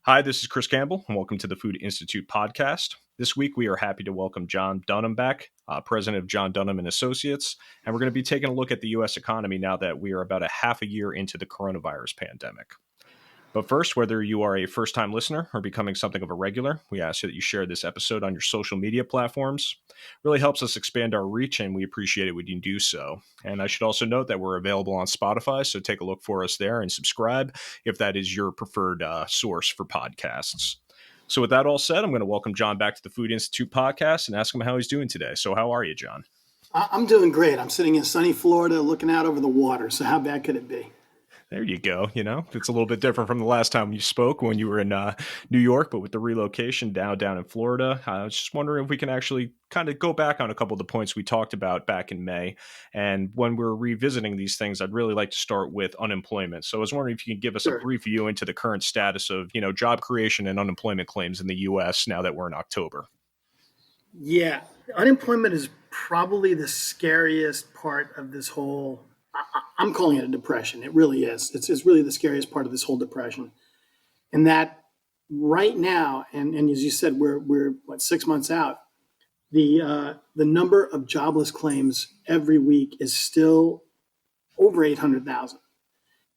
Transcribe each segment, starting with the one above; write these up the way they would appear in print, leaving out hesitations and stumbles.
Hi, this is Chris Campbell, and welcome to the Food Institute podcast. This week, we are happy to welcome John Dunham back, president of John Dunham and Associates, and we're going to be taking a look at the U.S. economy now that we are about a half a year into the coronavirus pandemic. But first, whether you are a first-time listener or becoming something of a regular, we ask that you share this episode on your social media platforms. It really helps us expand our reach, and we appreciate it when you do so. And I should also note that we're available on Spotify, so take a look for us there and subscribe if that is your preferred source for podcasts. So with that all said, I'm going to welcome John back to the Food Institute podcast and ask him how he's doing today. So how are you, John? I'm doing great. I'm sitting in sunny Florida looking out over the water. So how bad could it be? There you go. It's a little bit different from the last time you spoke when you were in New York, but with the relocation down in Florida, I was just wondering if we can actually kind of go back on a couple of the points we talked about back in May. And when we're revisiting these things, I'd really like to start with unemployment. So I was wondering if you could give us a brief view into the current status of, job creation and unemployment claims in the U.S. now that we're in October. Yeah, unemployment is probably the scariest part of this whole. I'm calling it a depression. It really is. It's really the scariest part of this whole depression. And that right now, and as you said, we're 6 months out, the number of jobless claims every week is still over 800,000.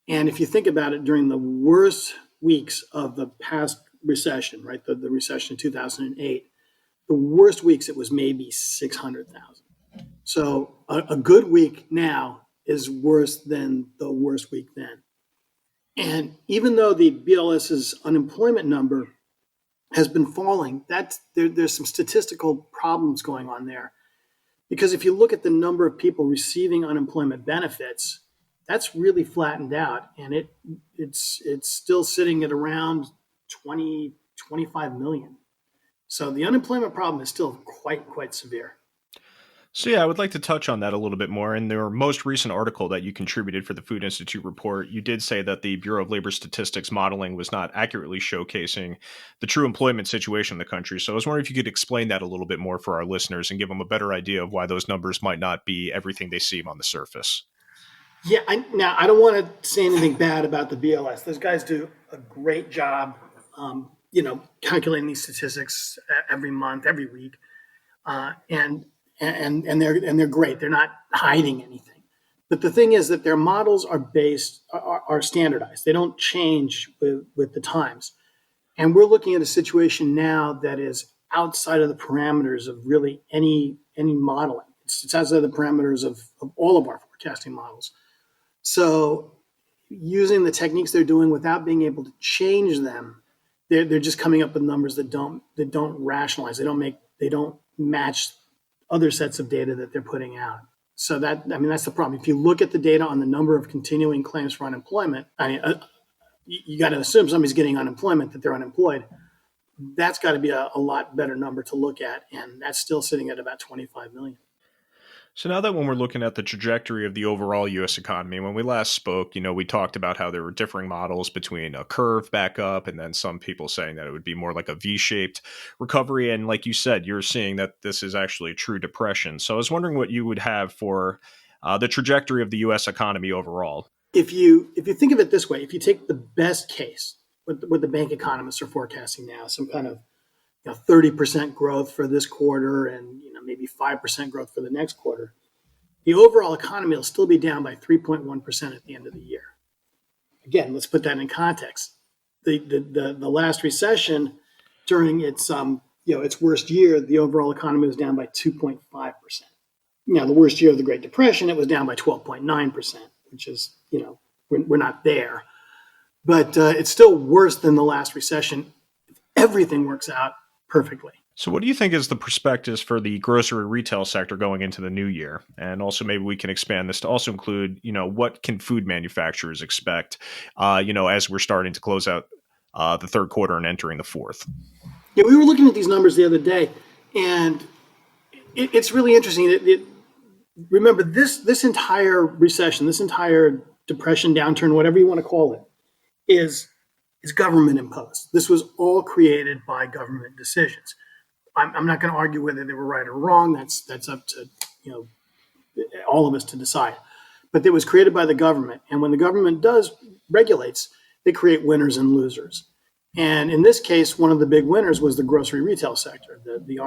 And if you think about it, during the worst weeks of the past recession, right, the recession in 2008, the worst weeks it was maybe 600,000. So a good week now is worse than the worst week then. And even though the BLS's unemployment number has been falling, there's some statistical problems going on there. Because if you look at the number of people receiving unemployment benefits, that's really flattened out. And it's still sitting at around 25 million. So the unemployment problem is still quite severe. So yeah, I would like to touch on that a little bit more. In their most recent article that you contributed for the Food Institute report, you did say that the Bureau of Labor Statistics modeling was not accurately showcasing the true employment situation in the country. So I was wondering if you could explain that a little bit more for our listeners and give them a better idea of why those numbers might not be everything they seem on the surface. Yeah, I don't want to say anything bad about the BLS. Those guys do a great job, calculating these statistics every month, every week, and they're great. They're not hiding anything. But the thing is that their models are standardized. They don't change with the times. And we're looking at a situation now that is outside of the parameters of really any modeling. It's outside of the parameters of all of our forecasting models. So using the techniques they're doing without being able to change them, they're just coming up with numbers that don't rationalize. They don't match other sets of data that they're putting out. So that's the problem. If you look at the data on the number of continuing claims for unemployment, you got to assume somebody's getting unemployment, that they're unemployed. That's got to be a lot better number to look at. And that's still sitting at about 25 million. So now that when we're looking at the trajectory of the overall U.S. economy, when we last spoke, we talked about how there were differing models between a curve back up and then some people saying that it would be more like a V-shaped recovery. And like you said, you're seeing that this is actually a true depression. So I was wondering what you would have for the trajectory of the U.S. economy overall. If you think of it this way, if you take the best case, what the bank economists are forecasting now, some kind of 30% growth for this quarter and maybe 5% growth for the next quarter, the overall economy will still be down by 3.1% at the end of the year. Again, let's put that in context. The last recession, during its worst year, the overall economy was down by 2.5%. Now, the worst year of the Great Depression, it was down by 12.9%, which is we're not there, but it's still worse than the last recession. Everything works out perfectly. So what do you think is the prospectus for the grocery retail sector going into the new year? And also maybe we can expand this to also include, what can food manufacturers expect, as we're starting to close out the third quarter and entering the fourth? Yeah, we were looking at these numbers the other day, and it's really interesting. Remember, this entire recession, this entire depression, downturn, whatever you want to call it, is government imposed. This was all created by government decisions. I'm not going to argue whether they were right or wrong. That's up to all of us to decide. But it was created by the government, and when the government regulates, they create winners and losers. And in this case, one of the big winners was the grocery retail sector, the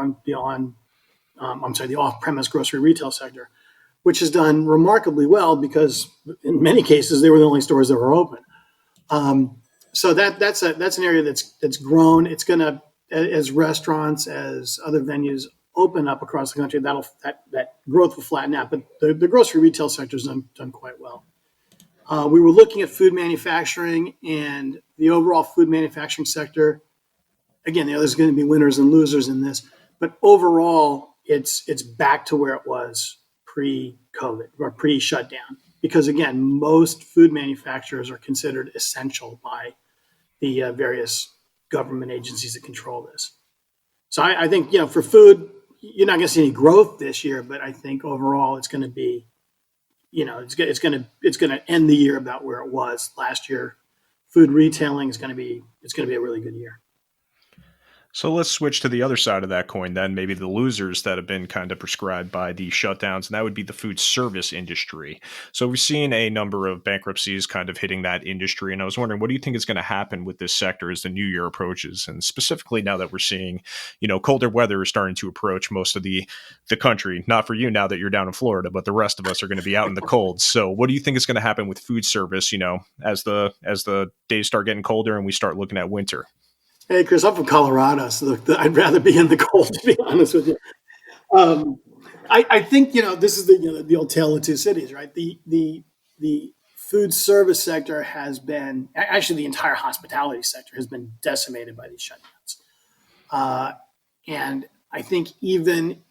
off-premise grocery retail sector, which has done remarkably well because in many cases they were the only stores that were open. So that's an area that's grown. It's going to, as restaurants, as other venues open up across the country, that growth will flatten out. But the grocery retail sector has done quite well. We were looking at food manufacturing and the overall food manufacturing sector. Again, there's going to be winners and losers in this, but overall, it's back to where it was pre-COVID or pre-shutdown. Because again, most food manufacturers are considered essential by the various government agencies that control this. So I think for food, you're not going to see any growth this year, but I think overall it's going to be, it's going to end the year about where it was last year. Food retailing is going to be a really good year. So let's switch to the other side of that coin then, maybe the losers that have been kind of prescribed by the shutdowns, and that would be the food service industry. So we've seen a number of bankruptcies kind of hitting that industry, and I was wondering, what do you think is going to happen with this sector as the new year approaches? And specifically now that we're seeing, colder weather is starting to approach most of the country, not for you now that you're down in Florida, but the rest of us are going to be out in the cold. So what do you think is going to happen with food service, as the days start getting colder and we start looking at winter? Hey, Chris, I'm from Colorado, so I'd rather be in the cold, to be honest with you. I think this is the old tale of two cities, right? The food service sector has been, actually the entire hospitality sector has been decimated by these shutdowns, and I think even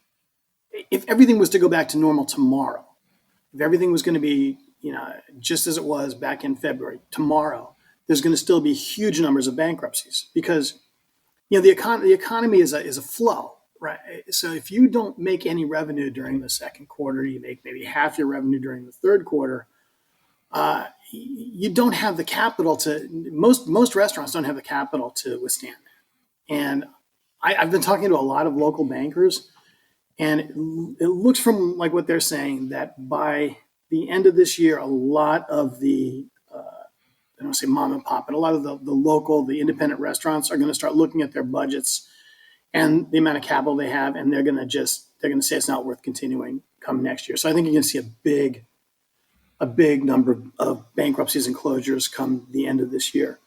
if everything was to go back to normal tomorrow, if everything was going to be just as it was back in February tomorrow, there's going to still be huge numbers of bankruptcies because the economy is a flow, right? So if you don't make any revenue during the second quarter, you make maybe half your revenue during the third quarter. You don't have the capital to. Most restaurants don't have the capital to withstand that. And I've been talking to a lot of local bankers, and it looks from like what they're saying that by the end of this year, a lot of the I don't say mom and pop, but a lot of the independent restaurants are going to start looking at their budgets and the amount of capital they have, and they're going to say it's not worth continuing come next year. So I think you're going to see a big number of bankruptcies and closures come the end of this year.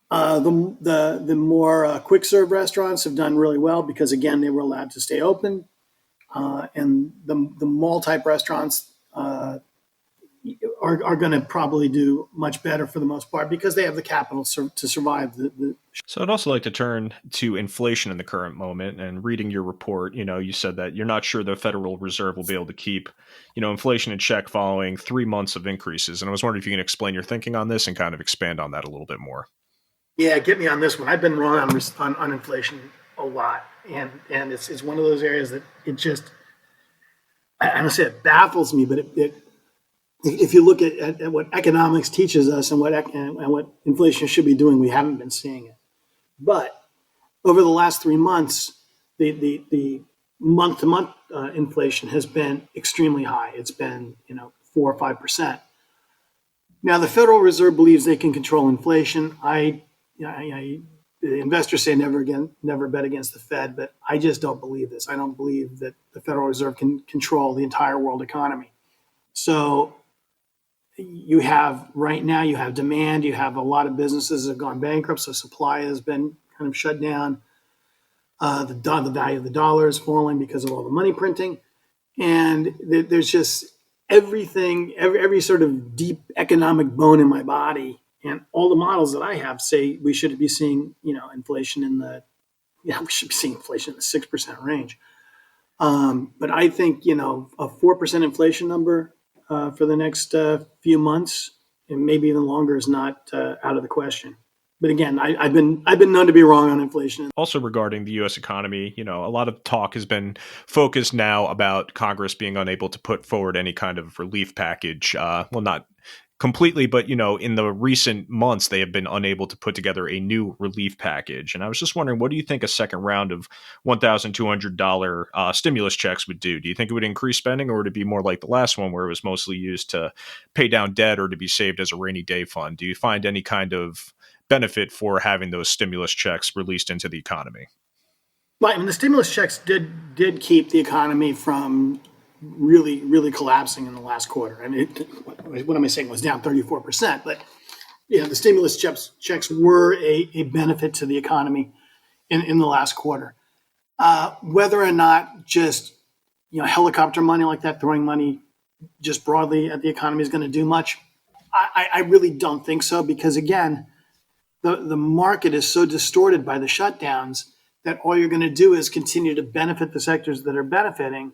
The more quick serve restaurants have done really well because again they were allowed to stay open, and the mall type restaurants are going to probably do much better for the most part because they have the capital to survive. So I'd also like to turn to inflation in the current moment. And reading your report, you said that you're not sure the Federal Reserve will be able to keep, inflation in check following 3 months of increases. And I was wondering if you can explain your thinking on this and kind of expand on that a little bit more. Yeah, get me on this one. I've been wrong on inflation a lot, and it's one of those areas that it just, I don't say it baffles me, but if you look at what economics teaches us and what inflation should be doing, we haven't been seeing it. But over the last 3 months, the month-to-month inflation has been extremely high. It's been 4 or 5%. Now the Federal Reserve believes they can control inflation. The investors say never bet against the Fed, but I just don't believe this. I don't believe that the Federal Reserve can control the entire world economy. So you have demand, you have a lot of businesses that have gone bankrupt, so supply has been kind of shut down. The value of the dollar is falling because of all the money printing, and there's just everything, every sort of deep economic bone in my body, and all the models that I have say we should be seeing inflation we should be seeing inflation in the 6% range. But I think a 4% inflation number for the next few months, and maybe even longer, is not out of the question. But again, I've been known to be wrong on inflation. Also regarding the U.S. economy, a lot of talk has been focused now about Congress being unable to put forward any kind of relief package. Well, not completely, but in the recent months they have been unable to put together a new relief package. And I was just wondering, what do you think a second round of $1,200 stimulus checks would do? Do you think it would increase spending, or would it be more like the last one where it was mostly used to pay down debt or to be saved as a rainy day fund? Do you find any kind of benefit for having those stimulus checks released into the economy. Right. I mean, the stimulus checks did keep the economy from really collapsing in the last quarter. I mean, what am I saying? It was down 34%, but the stimulus checks were a benefit to the economy in the last quarter. Whether or not just helicopter money like that, throwing money just broadly at the economy is going to do much, I really don't think so, because again, the market is so distorted by the shutdowns that all you're going to do is continue to benefit the sectors that are benefiting,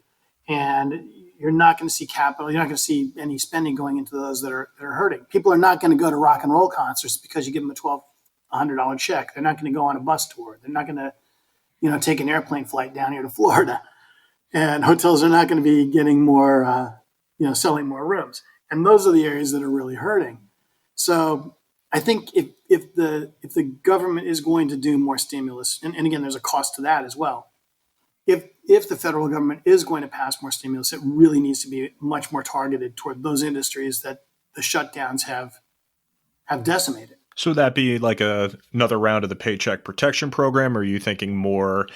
and you're not going to see capital. You're not going to see any spending going into those that are hurting. People are not going to go to rock and roll concerts because you give them a $1,200 check. They're not going to go on a bus tour. They're not going to take an airplane flight down here to Florida, and hotels are not going to be getting more, selling more rooms. And those are the areas that are really hurting. So I think if the government is going to do more stimulus, and again, there's a cost to that as well. If the federal government is going to pass more stimulus, it really needs to be much more targeted toward those industries that the shutdowns have decimated. So would that be like another round of the Paycheck Protection Program, or are you thinking more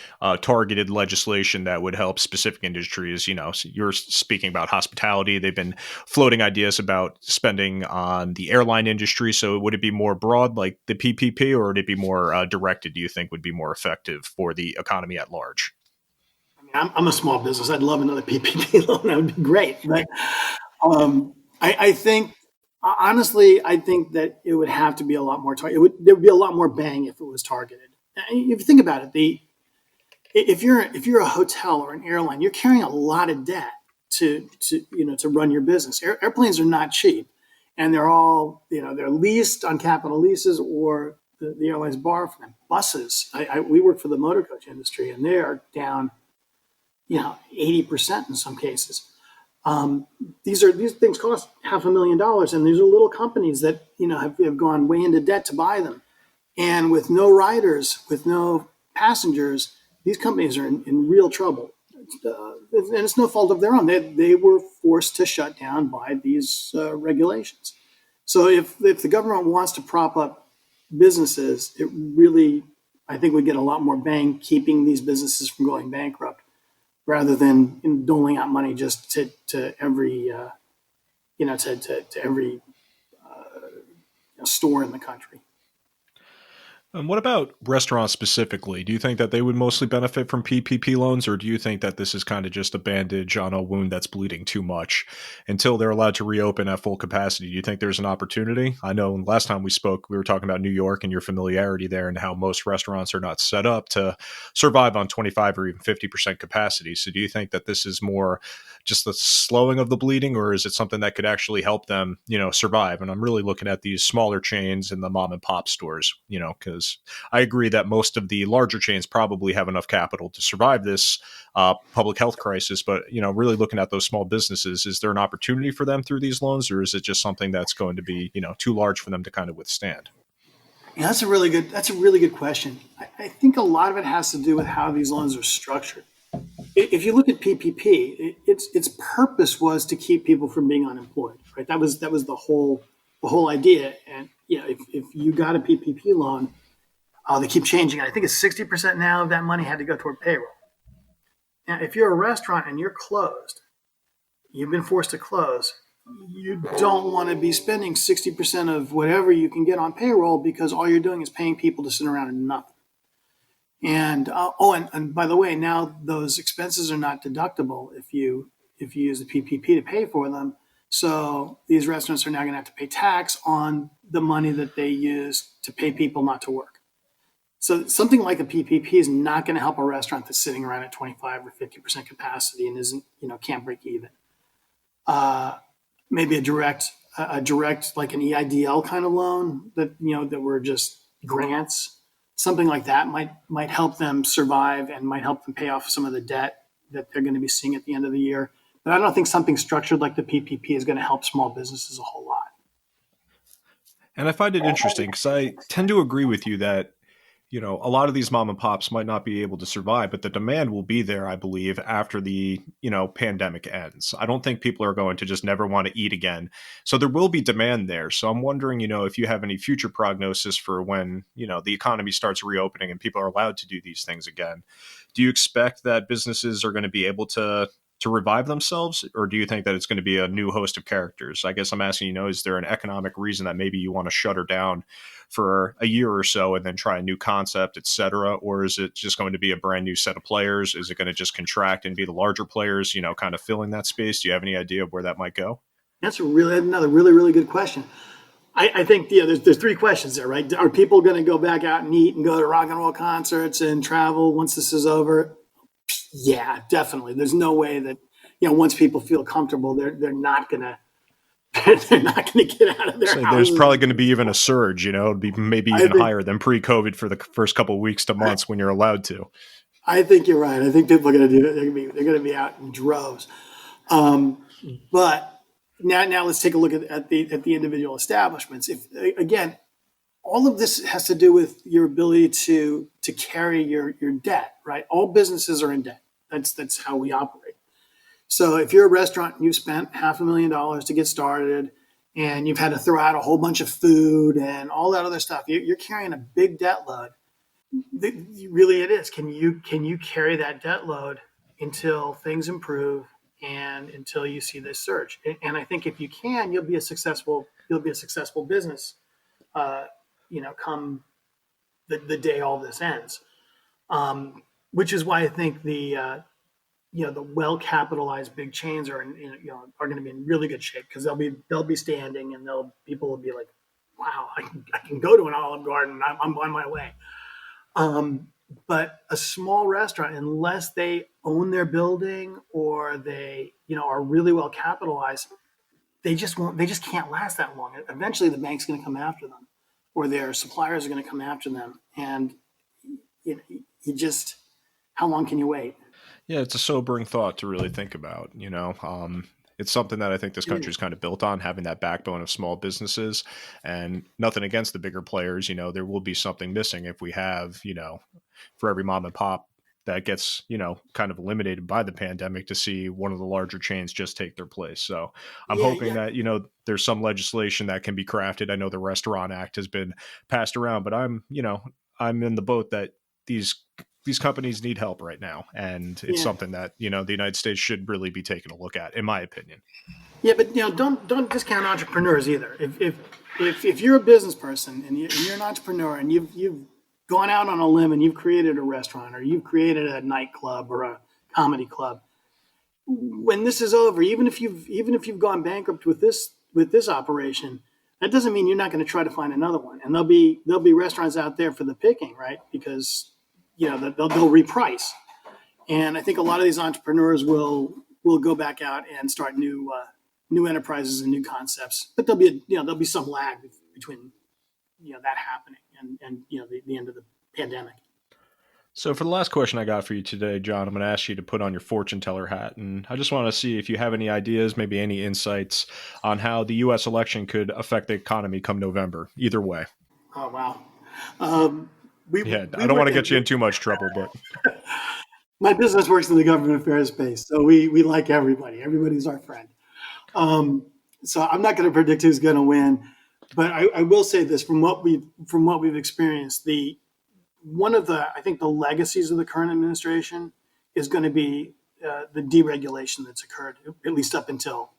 targeted legislation that would help specific industries? So you're speaking about hospitality. They've been floating ideas about spending on the airline industry. So would it be more broad like the PPP, or would it be more directed, do you think would be more effective for the economy at large? I mean, I'm a small business. I'd love another PPP loan. That would be great. But I think, honestly, I think that it would have to be a lot more targeted. There would be a lot more bang if it was targeted. If you think about it, if you're a hotel or an airline, you're carrying a lot of debt to run your business. Airplanes are not cheap, and they're all they're leased on capital leases, or the airlines borrow from them. Buses, we work for the motor coach industry, and they are down 80% in some cases. These things cost $500,000, and these are little companies that have gone way into debt to buy them, and with no riders, with no passengers, these companies are in real trouble. And it's no fault of their own. They were forced to shut down by these regulations. So if the government wants to prop up businesses, it really, I think, would get a lot more bang keeping these businesses from going bankrupt, rather than doling out money just to every every store in the country. And what about restaurants specifically? Do you think that they would mostly benefit from PPP loans, or do you think that this is kind of just a bandage on a wound that's bleeding too much until they're allowed to reopen at full capacity? Do you think there's an opportunity? I know last time we spoke, we were talking about New York and your familiarity there, and how most restaurants are not set up to survive on 25 or even 50% capacity. So do you think that this is more just the slowing of the bleeding, or is it something that could actually help them, survive? And I'm really looking at these smaller chains and the mom and pop stores, because I agree that most of the larger chains probably have enough capital to survive this public health crisis. But, really looking at those small businesses, is there an opportunity for them through these loans, or is it just something that's going to be, too large for them to kind of withstand? Yeah, that's a really good question. I think a lot of it has to do with how these loans are structured. If you look at PPP, its purpose was to keep people from being unemployed, right? That was the whole idea. And if you got a PPP loan, they keep changing it. I think it's 60% now of that money had to go toward payroll. Now, if you're a restaurant and you're closed, you've been forced to close, you don't want to be spending 60% of whatever you can get on payroll, because all you're doing is paying people to sit around and nothing. And and by the way, now those expenses are not deductible if you use the PPP to pay for them. So these restaurants are now going to have to pay tax on the money that they use to pay people not to work. So something like a PPP is not going to help a restaurant that's sitting around at 25 or 50% capacity and isn't, can't break even. Maybe a direct like an EIDL kind of loan that were just grants. Something like that might help them survive and might help them pay off some of the debt that they're going to be seeing at the end of the year. But I don't think something structured like the PPP is going to help small businesses a whole lot. And I find it interesting because I tend to agree with you that a lot of these mom and pops might not be able to survive, but the demand will be there, I believe, after the, pandemic ends. I don't think people are going to just never want to eat again. So there will be demand there. So I'm wondering, if you have any future prognosis for when, the economy starts reopening and people are allowed to do these things again. Do you expect that businesses are going to be able to revive themselves, or do you think that it's going to be a new host of characters? I guess I'm asking, is there an economic reason that maybe you want to shutter down for a year or so and then try a new concept, et cetera? Or is it just going to be a brand new set of players? Is it going to just contract and be the larger players, kind of filling that space? Do you have any idea of where that might go? That's another really, really good question. I think there's three questions there, right? Are people going to go back out and eat and go to rock and roll concerts and travel once this is over? Yeah, definitely. There's no way that once people feel comfortable, they're not gonna they're not gonna get out of their houses. There's probably going to be even a surge. It'd be maybe even higher than pre-COVID for the first couple of weeks to months when you're allowed to. I think you're right. I think people are going to do it. They're going to be out in droves. But now let's take a look at the individual establishments. If again, all of this has to do with your ability to carry your debt, right? All businesses are in debt. That's how we operate. So if you're a restaurant and you've spent $500,000 to get started and you've had to throw out a whole bunch of food and all that other stuff, you're carrying a big debt load. Really, it is. Can you carry that debt load until things improve and until you see this surge? And I think if you can, you'll be a successful business. Come the day all this ends, which is why I think the well-capitalized big chains are going to be in really good shape, because they'll be standing and people will be like, wow, I can go to an Olive Garden. I'm on my way. But a small restaurant, unless they own their building or they are really well capitalized, they just can't last that long. Eventually, the bank's going to come after them, or their suppliers are going to come after them, and how long can you wait? Yeah, it's a sobering thought to really think about. It's something that I think this country is kind of built on, having that backbone of small businesses, and nothing against the bigger players. There will be something missing if we have, for every mom and pop that gets, kind of eliminated by the pandemic, to see one of the larger chains just take their place. So I'm hoping that, there's some legislation that can be crafted. I know the Restaurant Act has been passed around, but I'm in the boat that these companies need help right now. And it's something that, the United States should really be taking a look at, in my opinion. Yeah, but don't discount entrepreneurs either. If you're a business person and you're an entrepreneur and you've gone out on a limb and you've created a restaurant, or you've created a nightclub or a comedy club, when this is over, even if you've gone bankrupt with this operation, that doesn't mean you're not going to try to find another one. And there'll be restaurants out there for the picking, right? Because they'll reprice. And I think a lot of these entrepreneurs will go back out and start new enterprises and new concepts. But there'll be some lag between that happening and the end of the pandemic. So for the last question I got for you today, John, I'm going to ask you to put on your fortune teller hat, and I just want to see if you have any ideas, maybe any insights on how the U.S. election could affect the economy come November. Either way. Oh wow. I don't want to get you in too much trouble, but my business works in the government affairs space, so we like everybody. Everybody's our friend. So I'm not going to predict who's going to win, but I will say this: from what we've experienced, I think the legacies of the current administration is going to be the deregulation that's occurred, at least up until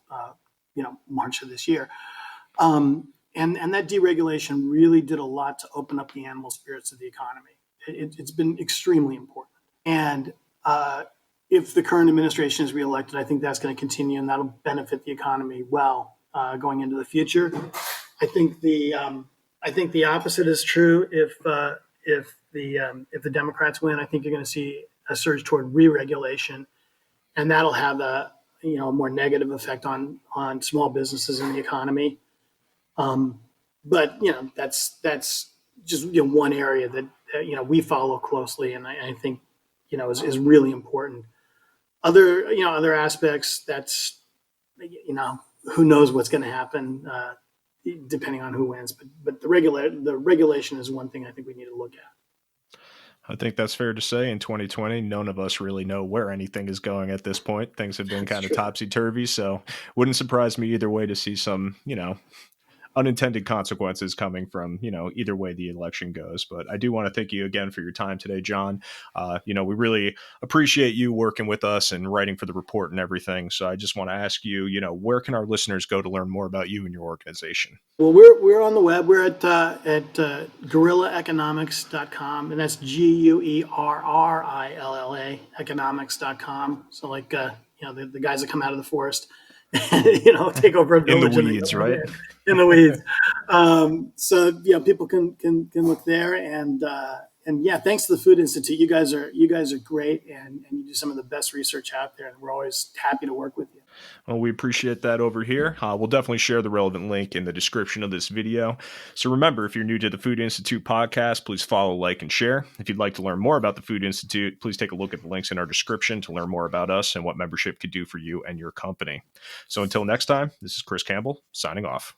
March of this year. And that deregulation really did a lot to open up the animal spirits of the economy. It's been extremely important. And if the current administration is reelected, I think that's going to continue, and that'll benefit the economy well going into the future. I think the opposite is true. If the Democrats win, I think you're going to see a surge toward re-regulation, and that'll have a more negative effect on small businesses in the economy. But that's just one area that we follow closely, and I think is really important. Other aspects, that's who knows what's going to happen depending on who wins. But the regulation is one thing I think we need to look at. I think that's fair to say. In 2020, none of us really know where anything is going at this point. Things have been That's kind of true. topsy turvy, so wouldn't surprise me either way to see some, unintended consequences coming from, either way the election goes. But I do want to thank you again for your time today, John. We really appreciate you working with us and writing for the report and everything. So I just want to ask you, where can our listeners go to learn more about you and your organization? Well, we're on the web. We're at guerrillaeconomics.com, and that's GUERRILLA economics.com. So the guys that come out of the forest, take over a In the village and they weeds, go in right? there in the weeds. So people can look there, and yeah, thanks to the Food Institute. You guys are great, and you do some of the best research out there, and we're always happy to work with you. Well, we appreciate that over here. We'll definitely share the relevant link in the description of this video. So remember, if you're new to the Food Institute podcast, please follow, like, and share. If you'd like to learn more about the Food Institute, please take a look at the links in our description to learn more about us and what membership could do for you and your company. So until next time, this is Chris Campbell signing off.